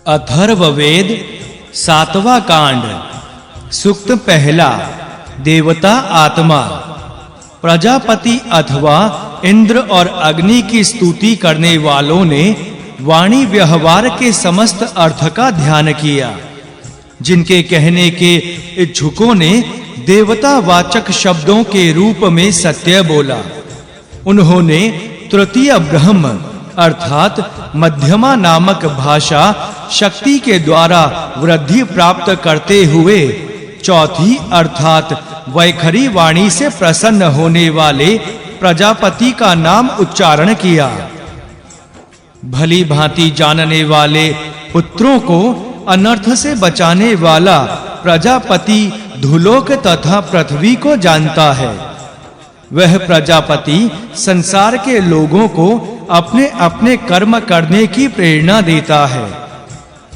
अथर्ववेद सातवां कांड। सूक्त पहला। देवता आत्मा। प्रजापति अथवा इंद्र और अग्नि की स्तुति करने वालों ने वाणी व्यवहार के समस्त अर्थ का ध्यान किया। जिनके कहने के इच्छुकों ने देवता वाचक शब्दों के रूप में सत्य बोला, उन्होंने तृतीय ब्रह्म अर्थात मध्यमा नामक भाषा शक्ति के द्वारा वृद्धि प्राप्त करते हुए चौथी अर्थात वैखरी वाणी से प्रसन्न होने वाले प्रजापति का नाम उच्चारण किया। भली भांति जानने वाले पुत्रों को अनर्थ से बचाने वाला प्रजापति धुलोक तथा पृथ्वी को जानता है। वह प्रजापति संसार के लोगों को अपने अपने कर्म करने की प्रेरणा देता है।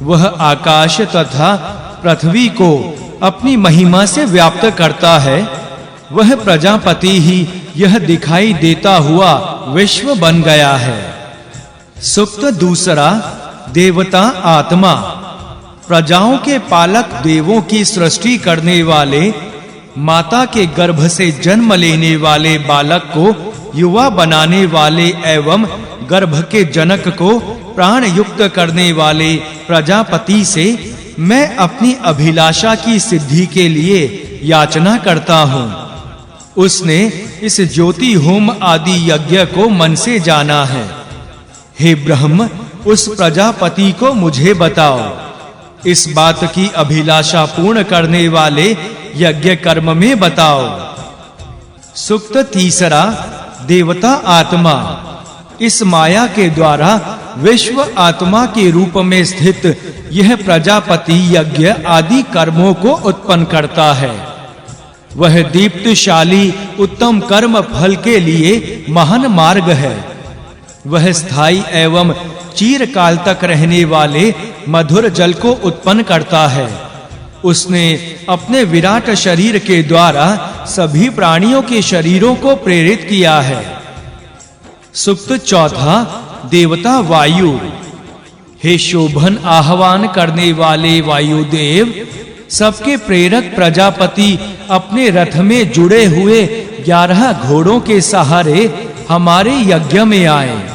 वह आकाश तथा पृथ्वी को अपनी महिमा से व्याप्त करता है। वह प्रजापति ही यह दिखाई देता हुआ विश्व बन गया है। सूक्त दूसरा। देवता आत्मा। प्रजाओं के पालक देवों की सृष्टि करने वाले, माता के गर्भ से जन्म लेने वाले बालक को युवा बनाने वाले एवं गर्भ के जनक को प्राण युक्त करने वाले प्रजापति से मैं अपनी अभिलाषा की सिद्धि के लिए याचना करता हूँ। उसने इस ज्योति होम आदि यज्ञ को मन से जाना है। हे ब्रह्म, उस प्रजापति को मुझे बताओ। इस बात की अभिलाषा पूर्ण करने वाले यज्ञ कर्म में बताओ। सूक्त तीसरा। देवता आत्मा। इस माया के द्वारा विश्व आत्मा के रूप में स्थित यह प्रजापति यज्ञ आदि कर्मों को उत्पन्न करता है। वह दीप्तशाली उत्तम कर्म फल के लिए महान मार्ग है। वह स्थायी एवं चिरकाल तक रहने वाले मधुर जल को उत्पन्न करता है। उसने अपने विराट शरीर के द्वारा सभी प्राणियों के शरीरों को प्रेरित किया है। सूक्त चौथा। देवता वायु। हे शोभन आह्वान करने वाले वायुदेव, सबके प्रेरक प्रजापति अपने रथ में जुड़े हुए 11 घोड़ों के सहारे हमारे यज्ञ में आए।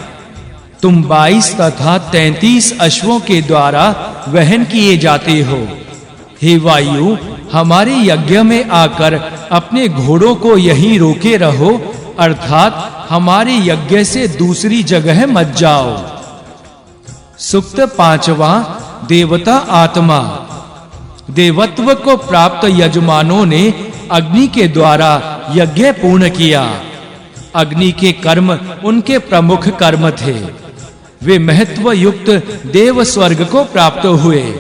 तुम 22 तथा 33 अश्वों के द्वारा वहन किए जाते हो। हे वायु, हमारे यज्ञ में आकर अपने घोड़ों को यहीं रोके रहो, अर्थात हमारे यज्ञ से दूसरी जगह मत जाओ। सूक्त पांचवा। देवता आत्मा। देवत्व को प्राप्त यजमानों ने अग्नि के द्वारा यज्ञ पूर्ण किया। अग्नि के कर्म उनके प्रमुख कर्म थे। वे महत्व युक्त देव स्वर्ग को प्राप्त हुए।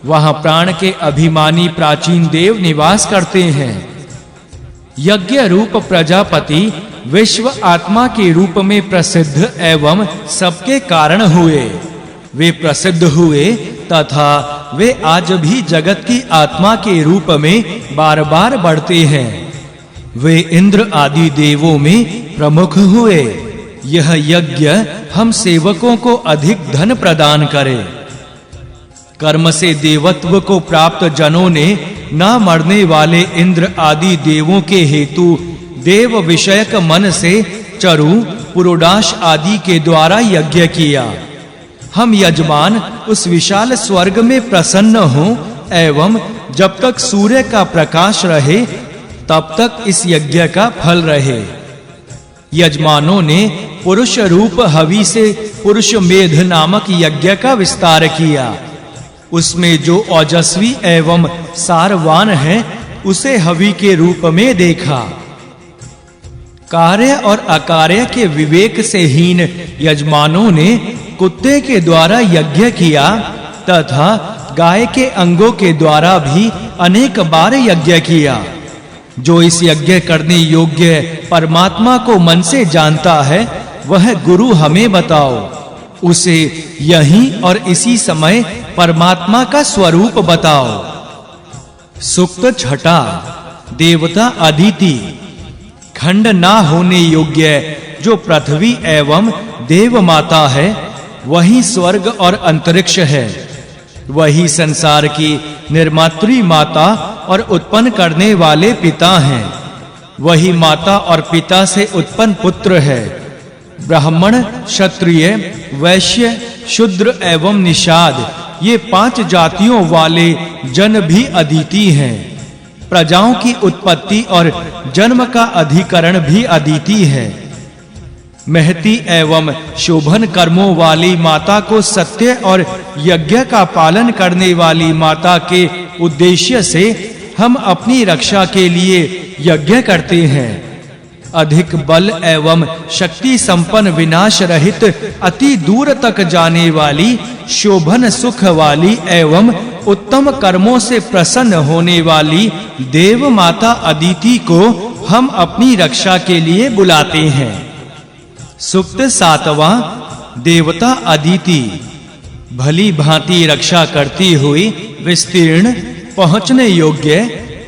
वहां प्राण के अभिमानी प्राचीन देव निवास करते हैं। यज्ञ रूप प्रजापति विश्व आत्मा के रूप में प्रसिद्ध एवं सबके कारण हुए। वे प्रसिद्ध हुए तथा वे आज भी जगत की आत्मा के रूप में बार-बार बढ़ते हैं। वे इंद्र आदि देवों में प्रमुख हुए। यह यज्ञ हम सेवकों को अधिक धन प्रदान करे। कर्म से देवत्व को प्राप्त जनों ने न मरने वाले इंद्र आदि देवों के हेतु देव विषयक मन से चरु, पुरोडाश आदि के द्वारा यज्ञ किया। हम यजमान उस विशाल स्वर्ग में प्रसन्न हों एवं जब तक सूर्य का प्रकाश रहे तब तक इस यज्ञ का फल रहे। यजमानों ने पुरुष रूप हवि से पुरुष मेध नामक यज्ञ का विस्तार किया। उसमें जो ओजस्वी एवं सारवान है उसे हवि के रूप में देखा। कार्य और अकार्य के विवेक से हीन यजमानों ने कुत्ते के द्वारा यज्ञ किया तथा गाय के अंगों के द्वारा भी अनेक बार यज्ञ किया। जो इस यज्ञ करने योग्य परमात्मा को मन से जानता है, वह गुरु हमें बताओ। उसे यहीं और इसी समय परमात्मा का स्वरूप बताओ। सूक्त छठा। देवता अदिति। खंड ना होने योग्य जो पृथ्वी एवं देव माता है, वही स्वर्ग और अंतरिक्ष है। वही संसार की निर्मात्री माता और उत्पन्न करने वाले पिता हैं। वही माता और पिता से उत्पन्न पुत्र है। ब्राह्मण, क्षत्रिय, वैश्य, शूद्र एवं निषाद, ये 5 जातियों वाले जन भी अदिति हैं। प्रजाओं की उत्पत्ति और जन्म का अधिकरण भी अदिति है। महती एवं शोभन कर्मों वाली माता को सत्य और यज्ञ का पालन करने वाली माता के उद्देश्य से हम अपनी रक्षा के लिए यज्ञ करते हैं। अधिक बल एवं शक्ति संपन्न, विनाश रहित, अति दूर तक जाने वाली, शोभन सुख वाली एवं उत्तम कर्मों से प्रसन्न होने वाली देव माता अदिति को हम अपनी रक्षा के लिए बुलाते हैं। सूक्त 7वां। देवता अदिति भली भांति रक्षा करती हुई, विस्तीर्ण, पहुंचने योग्य,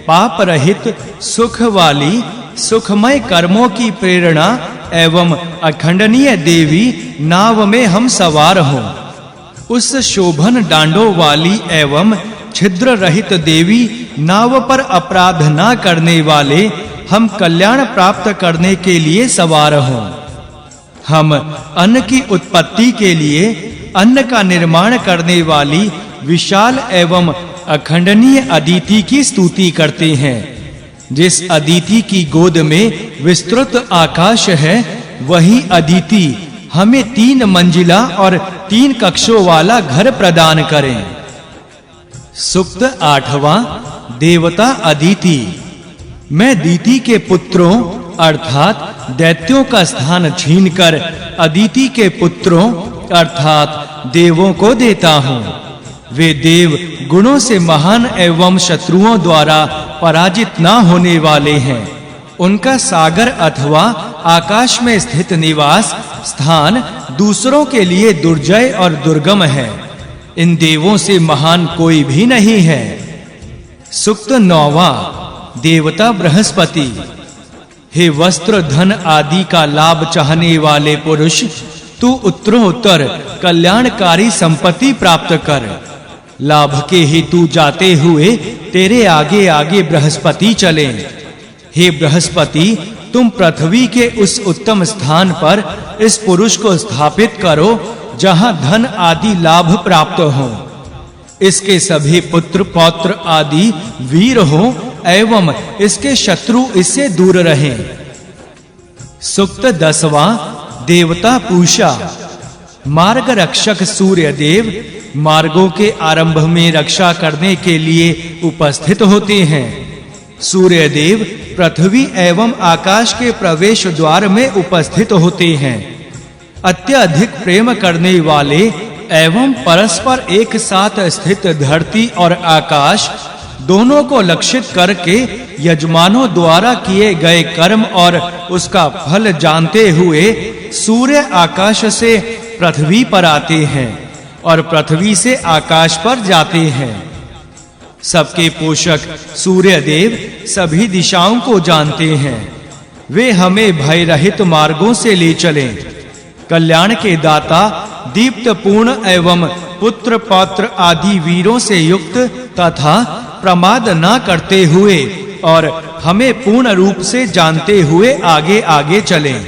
पाप रहित, सुख वाली, सुखमय कर्मों की प्रेरणा एवं अखंडनीय देवी नाव में हम सवार हों। उस शोभन डांडों वाली एवं छिद्र रहित देवी नाव पर अपराध न करने वाले हम कल्याण प्राप्त करने के लिए सवार हों। हम अन्न की उत्पत्ति के लिए अन्न का निर्माण करने वाली विशाल एवं अखंडनीय अदिति की स्तुति करते हैं। जिस अदिति की गोद में विस्तृत आकाश है, वही अदिति हमें 3 मंजिला और 3 कक्षों वाला घर प्रदान करें। सूक्त 8वां। देवता अदिति मैं दीति के पुत्रों अर्थात दैत्यों का स्थान छीनकर अदिति के पुत्रों अर्थात देवों को देता हूँ। वे देव गुणों से महान एवं शत्रुओं द्वारा पराजित न होने वाले हैं। उनका सागर अथवा आकाश में स्थित निवास स्थान दूसरों के लिए दुर्जय और दुर्गम है। इन देवों से महान कोई भी नहीं है। सूक्त 9वां। देवता बृहस्पति हे वस्त्र, धन आदि का लाभ चाहने वाले पुरुष, तू उत्तरोत्तर कल्याणकारी संपत्ति प्राप्त कर। लाभ के हेतु जाते हुए तेरे आगे आगे बृहस्पति चले। हे बृहस्पति, तुम पृथ्वी के उस उत्तम स्थान पर इस पुरुष को स्थापित करो जहां धन आदि लाभ प्राप्त हो। इसके सभी पुत्र पौत्र आदि वीर हो एवं इसके शत्रु इससे दूर रहें। सूक्त 10वां। देवता पूषा मार्ग रक्षक सूर्य देव मार्गों के आरंभ में रक्षा करने के लिए उपस्थित होते हैं। सूर्य देव पृथ्वी एवं आकाश के प्रवेश द्वार में उपस्थित होते हैं। अत्यधिक प्रेम करने वाले एवं परस्पर एक साथ स्थित धरती और आकाश दोनों को लक्षित करके यजमानों द्वारा किए गए कर्म और उसका फल जानते हुए सूर्य आकाश से पृथ्वी पर आते हैं और पृथ्वी से आकाश पर जाते हैं। सबके पोषक सूर्य देव सभी दिशाओं को जानते हैं। वे हमें भय रहित मार्गों से ले चलें। कल्याण के दाता, दीप्त पूर्ण एवं पुत्र पौत्र आदि वीरों से युक्त तथा प्रमाद न करते हुए और हमें पूर्ण रूप से जानते हुए आगे आगे चलें।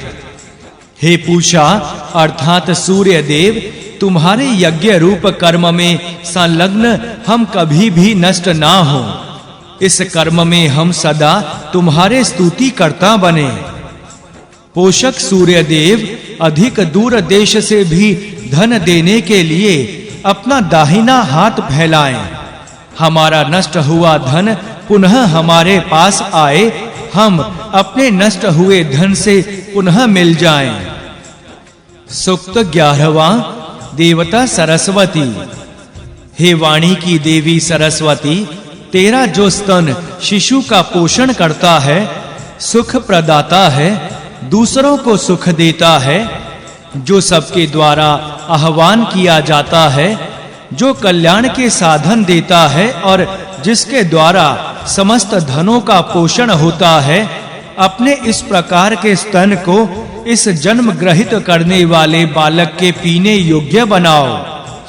हे पूषा अर्थात सूर्य देव, तुम्हारे यज्ञ रूप कर्म में संलग्न हम कभी भी नष्ट ना हो। इस कर्म में हम सदा तुम्हारे स्तुति करता बने। पोषक सूर्य देव अधिक दूर देश से भी धन देने के लिए अपना दाहिना हाथ फैलाएं। हमारा नष्ट हुआ धन पुनः हमारे पास आए, हम अपने नष्ट हुए धन से पुनः मिल जाएं। सूक्त 11वां। देवता सरस्वती हे वाणी की देवी सरस्वती, तेरा जो स्तन शिशु का पोषण करता है, सुख प्रदाता है, दूसरों को सुख देता है, जो सबके द्वारा आह्वान किया जाता है, जो कल्याण के साधन देता है और जिसके द्वारा समस्त धनों का पोषण होता है, अपने इस प्रकार के स्तन को इस जन्म ग्रहित करने वाले बालक के पीने योग्य बनाओ।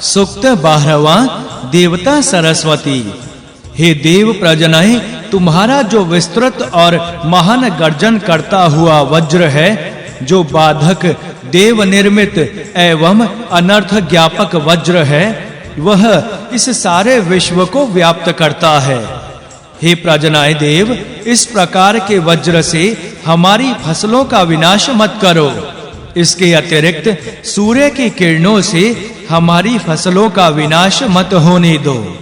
सूक्त 12वां। देवता सरस्वती। हे देव प्रजनय, तुम्हारा जो विस्तृत और महान गर्जन करता हुआ वज्र है, जो बाधक देव निर्मित एवं अनर्थ ज्ञापक वज्र है, वह इस सारे विश्व को व्याप्त करता है। हे प्रजनय देव, इस प्रकार के वज्र से हमारी फसलों का विनाश मत करो। इसके अतिरिक्त सूर्य की किरणों से हमारी फसलों का विनाश मत होने दो।